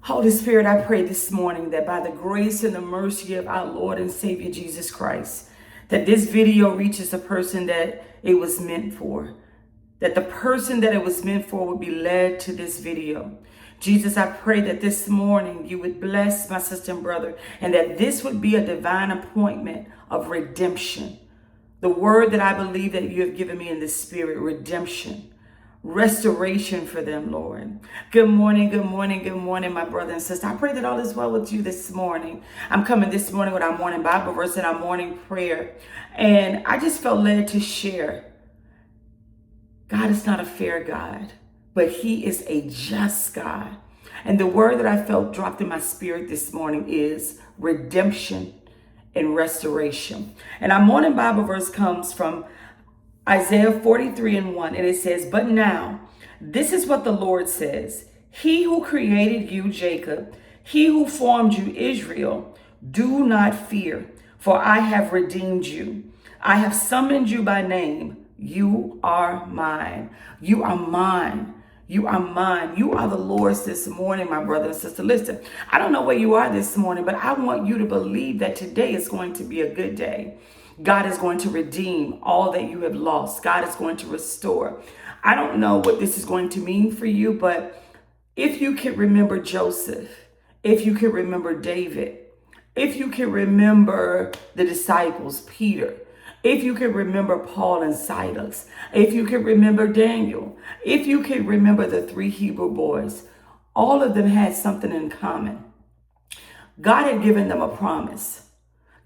Holy Spirit, I pray this morning that by the grace and the mercy of our Lord and Savior Jesus Christ, that this video reaches the person that it was meant for, that the person that it was meant for would be led to this video. Jesus, I pray that this morning you would bless my sister and brother, and that this would be a divine appointment of redemption. The word that I believe that you have given me in the spirit, redemption. Restoration for them, Lord. Good morning, good morning, good morning, my brother and sister. I pray that all is well with you this morning. I'm coming this morning with our morning Bible verse and our morning prayer. And I just felt led to share. God is not a fair God, but he is a just God. And the word that I felt dropped in my spirit this morning is redemption and restoration. And our morning Bible verse comes from Isaiah 43:1, and it says, "But now, this is what the Lord says. He who created you, Jacob, he who formed you, Israel, do not fear, for I have redeemed you. I have summoned you by name. You are mine. You are mine. You are mine. You are the Lord's this morning, my brother and sister. Listen, I don't know where you are this morning, but I want you to believe that today is going to be a good day. God is going to redeem all that you have lost. God is going to restore. I don't know what this is going to mean for you, but if you can remember Joseph, if you can remember David, if you can remember the disciples, Peter, if you can remember Paul and Silas, if you can remember Daniel, if you can remember the 3 Hebrew boys, all of them had something in common. God had given them a promise.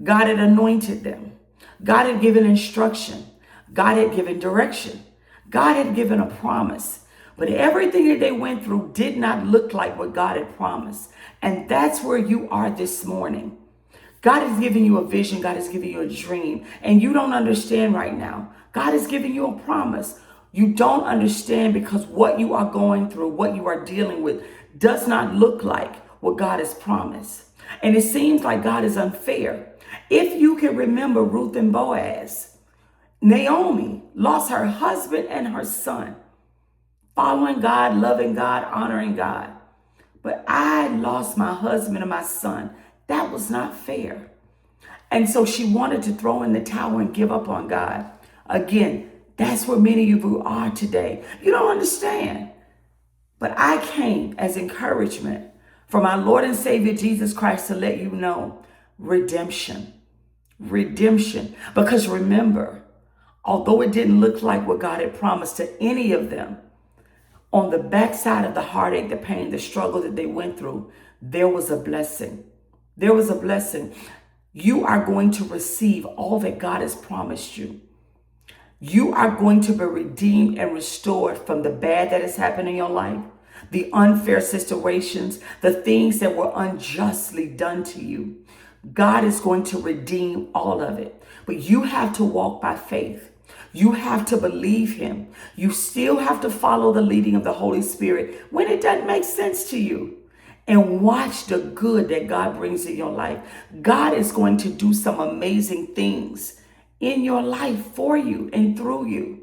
God had anointed them. God had given instruction. God had given direction. God had given a promise. But everything that they went through did not look like what God had promised. And that's where you are this morning. God is giving you a vision. God is giving you a dream. And you don't understand right now. God is giving you a promise. You don't understand because what you are going through, what you are dealing with, does not look like what God has promised. And it seems like God is unfair. If you can remember Ruth and Boaz, Naomi lost her husband and her son, following God, loving God, honoring God. But I lost my husband and my son. That was not fair. And so she wanted to throw in the towel and give up on God. Again, that's where many of you are today. You don't understand. But I came as encouragement from our Lord and Savior Jesus Christ to let you know redemption. Redemption. Because remember, although it didn't look like what God had promised to any of them, on the backside of the heartache, the pain, the struggle that they went through, there was a blessing. There was a blessing. You are going to receive all that God has promised you. You are going to be redeemed and restored from the bad that has happened in your life, the unfair situations, the things that were unjustly done to you. God is going to redeem all of it. But you have to walk by faith. You have to believe him. You still have to follow the leading of the Holy Spirit when it doesn't make sense to you. And watch the good that God brings in your life. God is going to do some amazing things in your life for you and through you.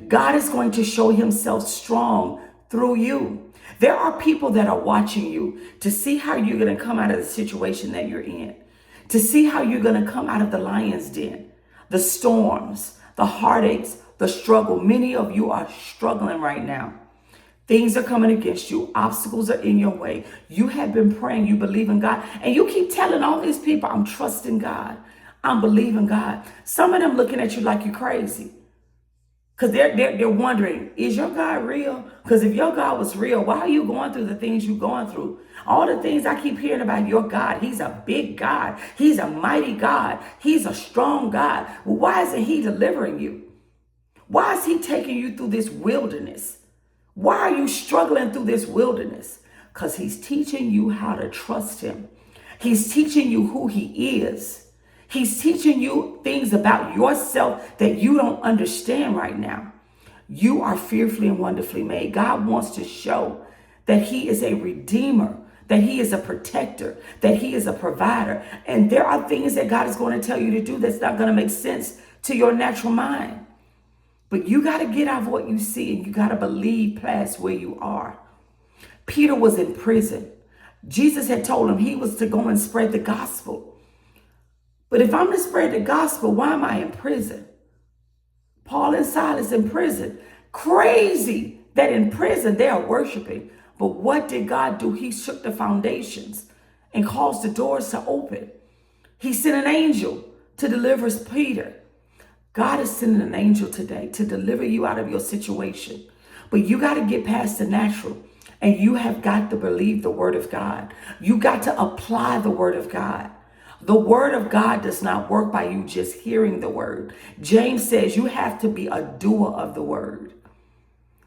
God is going to show himself strong through you. There are people that are watching you to see how you're going to come out of the situation that you're in, to see how you're going to come out of the lion's den, the storms, the heartaches, the struggle. Many of you are struggling right now. Things are coming against you. Obstacles are in your way. You have been praying. You believe in God. And you keep telling all these people, I'm trusting God. I'm believing God. Some of them looking at you like you're crazy. Because they're wondering, is your God real? Because if your God was real, why are you going through the things you're going through? All the things I keep hearing about your God. He's a big God. He's a mighty God. He's a strong God. Well, why isn't he delivering you? Why is he taking you through this wilderness? Why are you struggling through this wilderness? Because he's teaching you how to trust him. He's teaching you who he is. He's teaching you things about yourself that you don't understand right now. You are fearfully and wonderfully made. God wants to show that he is a redeemer, that he is a protector, that he is a provider. And there are things that God is going to tell you to do that's not going to make sense to your natural mind. But you got to get out of what you see and you got to believe past where you are. Peter was in prison. Jesus had told him he was to go and spread the gospel. But if I'm to spread the gospel, why am I in prison? Paul and Silas in prison. Crazy that in prison they are worshiping. But what did God do? He shook the foundations and caused the doors to open. He sent an angel to deliver Peter. God is sending an angel today to deliver you out of your situation. But you got to get past the natural, and you have got to believe the word of God. You got to apply the word of God. The word of God does not work by you just hearing the word. James says you have to be a doer of the word.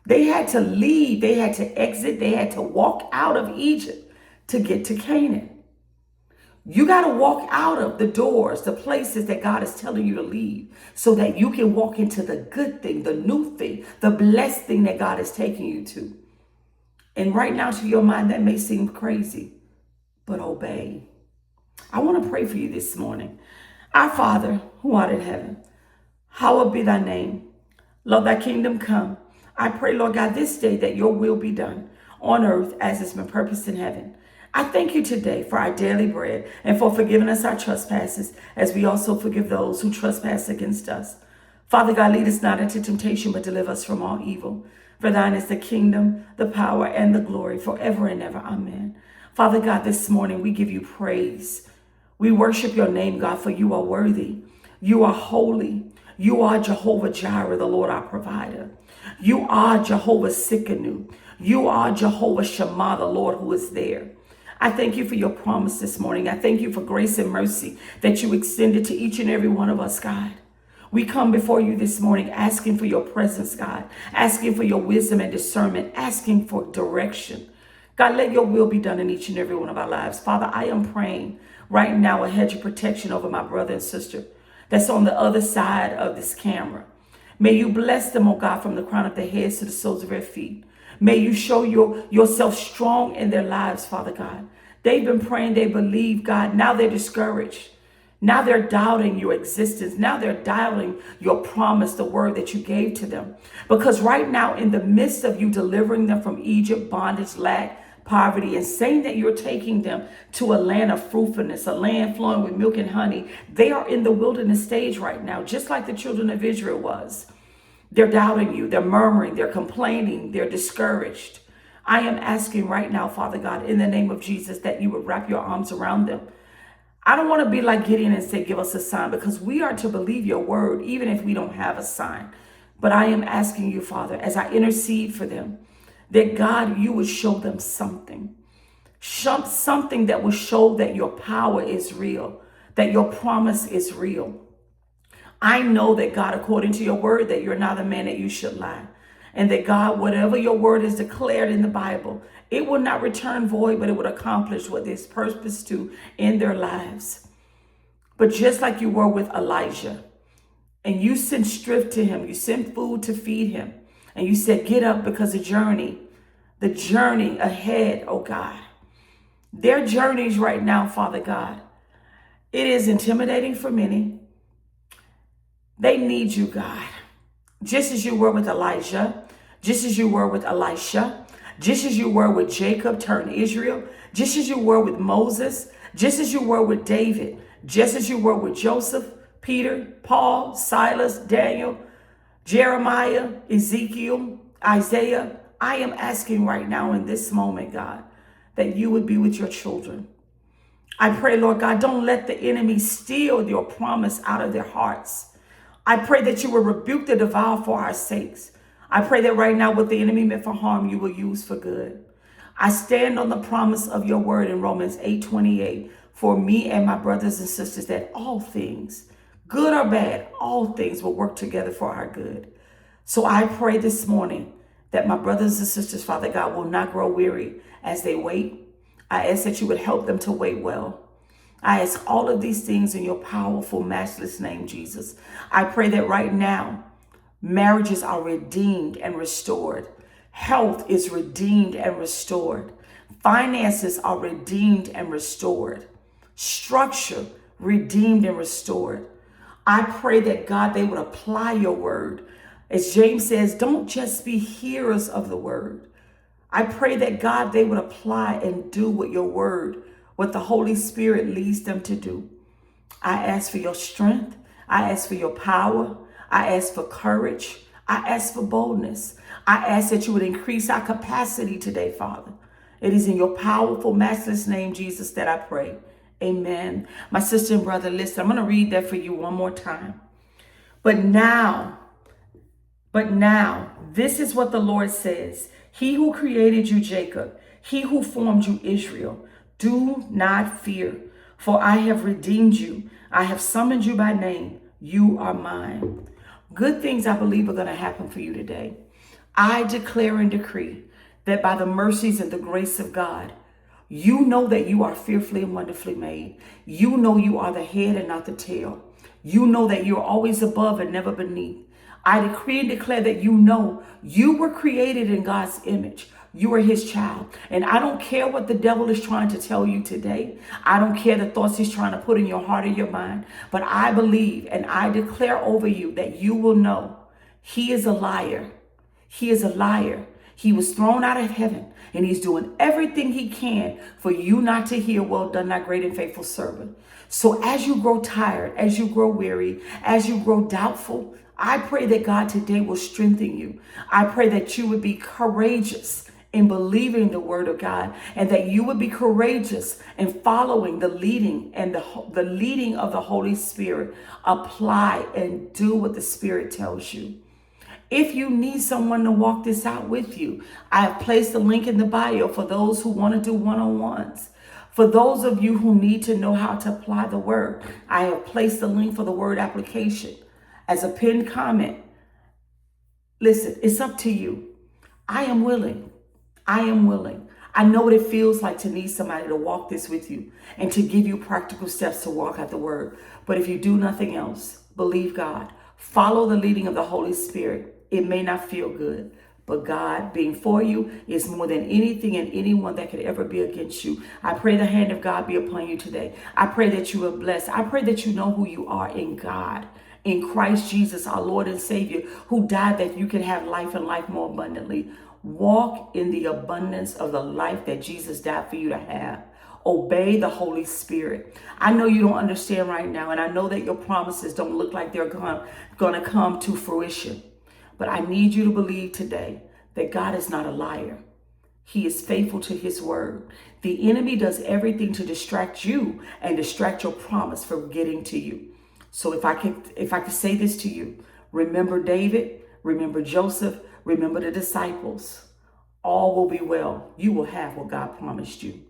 They had to leave. They had to exit. They had to walk out of Egypt to get to Canaan. You got to walk out of the doors, the places that God is telling you to leave, so that you can walk into the good thing, the new thing, the blessed thing that God is taking you to. And right now, to your mind, that may seem crazy, but obey. I want to pray for you this morning. Our Father, who art in heaven, hallowed be thy name. Lord, thy kingdom come. I pray, Lord God, this day that your will be done on earth as it's been purposed in heaven. I thank you today for our daily bread and for forgiving us our trespasses as we also forgive those who trespass against us. Father God, lead us not into temptation, but deliver us from all evil. For thine is the kingdom, the power, and the glory forever and ever. Amen. Father God, this morning we give you praise. We worship your name, God, for you are worthy. You are holy. You are Jehovah Jireh, the Lord our provider. You are Jehovah Sikkenu. You are Jehovah Shammah, the Lord who is there. I thank you for your promise this morning. I thank you for grace and mercy that you extended to each and every one of us, God. We come before you this morning asking for your presence, God, asking for your wisdom and discernment, asking for direction. God, let your will be done in each and every one of our lives. Father, I am praying right now a hedge of protection over my brother and sister that's on the other side of this camera. May you bless them, oh God, from the crown of their heads to the soles of their feet. May you show yourself strong in their lives, Father God. They've been praying, they believe, God. Now they're discouraged. Now they're doubting your existence. Now they're doubting your promise, the word that you gave to them. Because right now, in the midst of you delivering them from Egypt, bondage, lack, poverty, and saying that you're taking them to a land of fruitfulness, a land flowing with milk and honey, they are in the wilderness stage right now, just like the children of Israel was. They're doubting you. They're murmuring. They're complaining. They're discouraged. I am asking right now, Father God, in the name of Jesus, that you would wrap your arms around them. I don't want to be like Gideon and say, give us a sign, because we are to believe your word, even if we don't have a sign. But I am asking you, Father, as I intercede for them, that God, you would show them something. Something that will show that your power is real, that your promise is real. I know that God, according to your word, that you're not a man that you should lie. And that God, whatever your word is declared in the Bible, it will not return void, but it would accomplish what it's purposed to in their lives. But just like you were with Elijah, and you sent strength to him, you sent food to feed him, and you said, get up, because the journey ahead, oh God, their journeys right now, Father God, it is intimidating for many. They need you, God. Just as you were with Elijah, just as you were with Elisha, just as you were with Jacob turned Israel, just as you were with Moses, just as you were with David, just as you were with Joseph, Peter, Paul, Silas, Daniel, Jeremiah, Ezekiel, Isaiah. I am asking right now in this moment, God, that you would be with your children. I pray, Lord God, don't let the enemy steal your promise out of their hearts. I pray that you will rebuke the devourer for our sakes. I pray that right now what the enemy meant for harm, you will use for good. I stand on the promise of your word in Romans 8:28 for me and my brothers and sisters, that all things, good or bad, all things will work together for our good. So I pray this morning that my brothers and sisters, Father God, will not grow weary as they wait. I ask that you would help them to wait well. I ask all of these things in your powerful, matchless name, Jesus. I pray that right now, marriages are redeemed and restored. Health is redeemed and restored. Finances are redeemed and restored. Structure redeemed and restored. I pray that, God, they would apply your word. As James says, don't just be hearers of the word. I pray that, God, they would apply and do what your word, what the Holy Spirit leads them to do. I ask for your strength. I ask for your power. I ask for courage. I ask for boldness. I ask that you would increase our capacity today, Father. It is in your powerful, matchless name, Jesus, that I pray. Amen. My sister and brother, listen, I'm going to read that for you one more time. But now, this is what the Lord says. He who created you, Jacob, he who formed you, Israel, do not fear, for I have redeemed you. I have summoned you by name. You are mine. Good things, I believe, are going to happen for you today. I declare and decree that by the mercies and the grace of God, you know that you are fearfully and wonderfully made. You know you are the head and not the tail. You know that you're always above and never beneath. I decree and declare that you know you were created in God's image. You are his child. And I don't care what the devil is trying to tell you today. I don't care the thoughts he's trying to put in your heart or your mind. But I believe and I declare over you that you will know he is a liar. He is a liar. He was thrown out of heaven, and he's doing everything he can for you not to hear, well done, thy great and faithful servant. So as you grow tired, as you grow weary, as you grow doubtful, I pray that God today will strengthen you. I pray that you would be courageous in believing the word of God, and that you would be courageous in following the leading and the leading of the Holy Spirit. Apply and do what the Spirit tells you. If you need someone to walk this out with you, I have placed a link in the bio for those who want to do one-on-ones. For those of you who need to know how to apply the word, I have placed a link for the word application as a pinned comment. Listen, it's up to you. I am willing. I am willing. I know what it feels like to need somebody to walk this with you and to give you practical steps to walk out the word. But if you do nothing else, believe God. Follow the leading of the Holy Spirit. It may not feel good, but God being for you is more than anything and anyone that could ever be against you. I pray the hand of God be upon you today. I pray that you are blessed. I pray that you know who you are in God, in Christ Jesus, our Lord and Savior, who died that you could have life and life more abundantly. Walk in the abundance of the life that Jesus died for you to have. Obey the Holy Spirit. I know you don't understand right now, and I know that your promises don't look like they're going to come to fruition. But I need you to believe today that God is not a liar. He is faithful to his word. The enemy does everything to distract you and distract your promise from getting to you. So if I could say this to you, remember David, remember Joseph, remember the disciples. All will be well. You will have what God promised you.